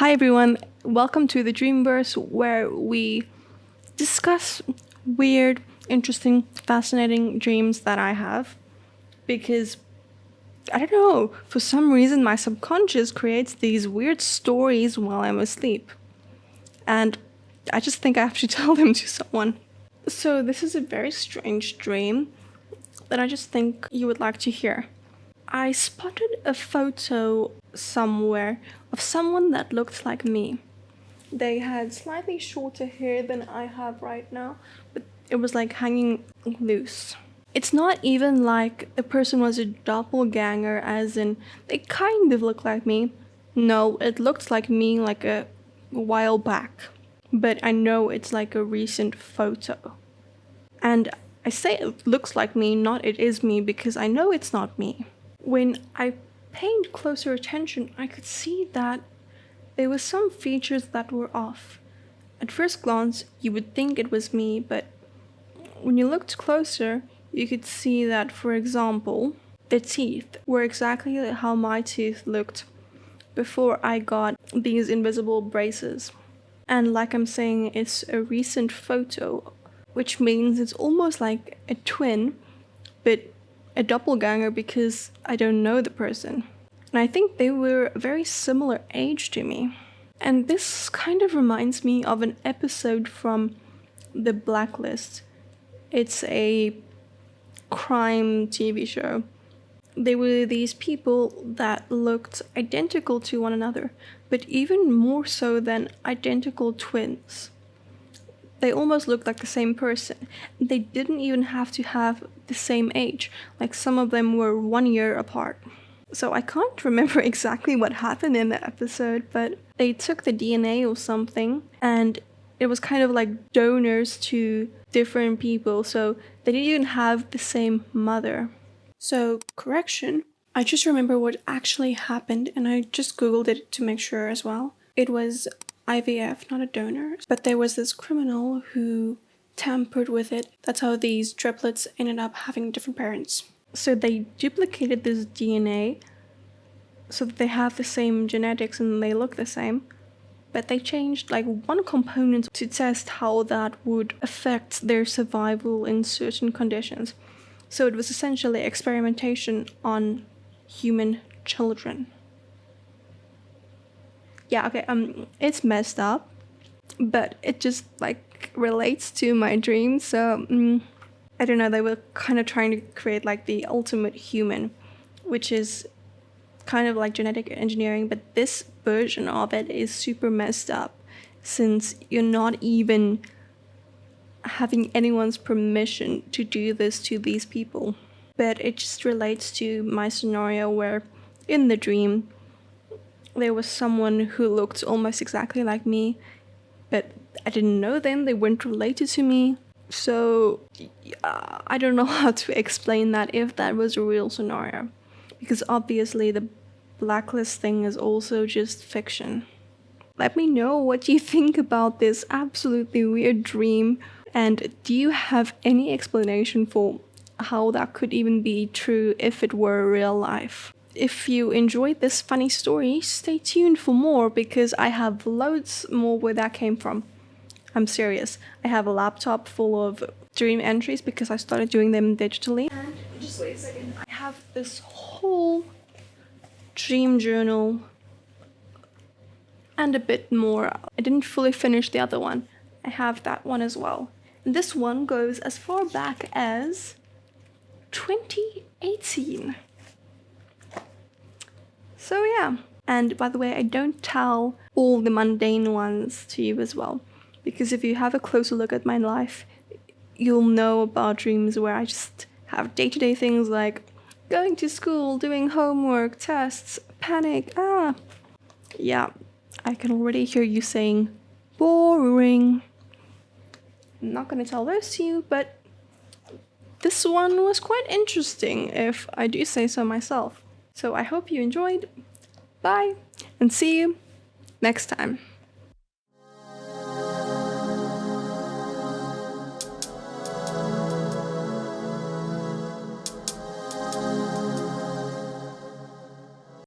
Hi everyone, welcome to the Dreamverse where we discuss weird, interesting, fascinating dreams that I have. Because, I don't know, for some reason my subconscious creates these weird stories while I'm asleep. And I just think I have to tell them to someone. So this is a very strange dream that I just think you would like to hear. I spotted a photo somewhere of someone that looked like me. They had slightly shorter hair than I have right now, but it was like hanging loose. It's not even like the person was a doppelganger, as in they kind of look like me. No, it looked like me like a while back, but I know it's like a recent photo. And I say it looks like me, not it is me, because I know it's not me. When I paid closer attention, I could see that there were some features that were off. At first glance, you would think it was me, but when you looked closer, you could see that, for example, the teeth were exactly how my teeth looked before I got these invisible braces. And like I'm saying, it's a recent photo, which means it's almost like a twin, but a doppelganger because I don't know the person. And I think they were a very similar age to me. And this kind of reminds me of an episode from the Blacklist. It's a crime TV show. They were these people that looked identical to one another, but even more so than identical twins. They almost looked like the same person. They didn't even have to have the same age. Like some of them were 1 year apart. So I can't remember exactly what happened in the episode, but they took the DNA or something and it was kind of like donors to different people. So they didn't even have the same mother. So, correction, I just remember what actually happened and I just googled it to make sure as well. It was IVF, not a donor. But there was this criminal who tampered with it. That's how these triplets ended up having different parents. So they duplicated this DNA so that they have the same genetics and they look the same. But they changed like one component to test how that would affect their survival in certain conditions. So it was essentially experimentation on human children. Yeah, okay, it's messed up, but it just like relates to my dreams. So I don't know, they were kind of trying to create like the ultimate human, which is kind of like genetic engineering, but this version of it is super messed up since you're not even having anyone's permission to do this to these people. But it just relates to my scenario where in the dream there was someone who looked almost exactly like me, but I didn't know them, they weren't related to me. So I don't know how to explain that if that was a real scenario, because obviously the Blacklist thing is also just fiction. Let me know what you think about this absolutely weird dream, and do you have any explanation for how that could even be true if it were real life? If you enjoyed this funny story, stay tuned for more because I have loads more where that came from. I'm serious. I have a laptop full of dream entries because I started doing them digitally. And just wait a second. I have this whole dream journal and a bit more. I didn't fully finish the other one. I have that one as well. And this one goes as far back as 2018. So yeah. And by the way, I don't tell all the mundane ones to you as well. Because if you have a closer look at my life, you'll know about dreams where I just have day-to-day things like going to school, doing homework, tests, panic, Yeah, I can already hear you saying, boring. I'm not gonna tell those to you, but this one was quite interesting, if I do say so myself. So I hope you enjoyed. Bye, and see you next time.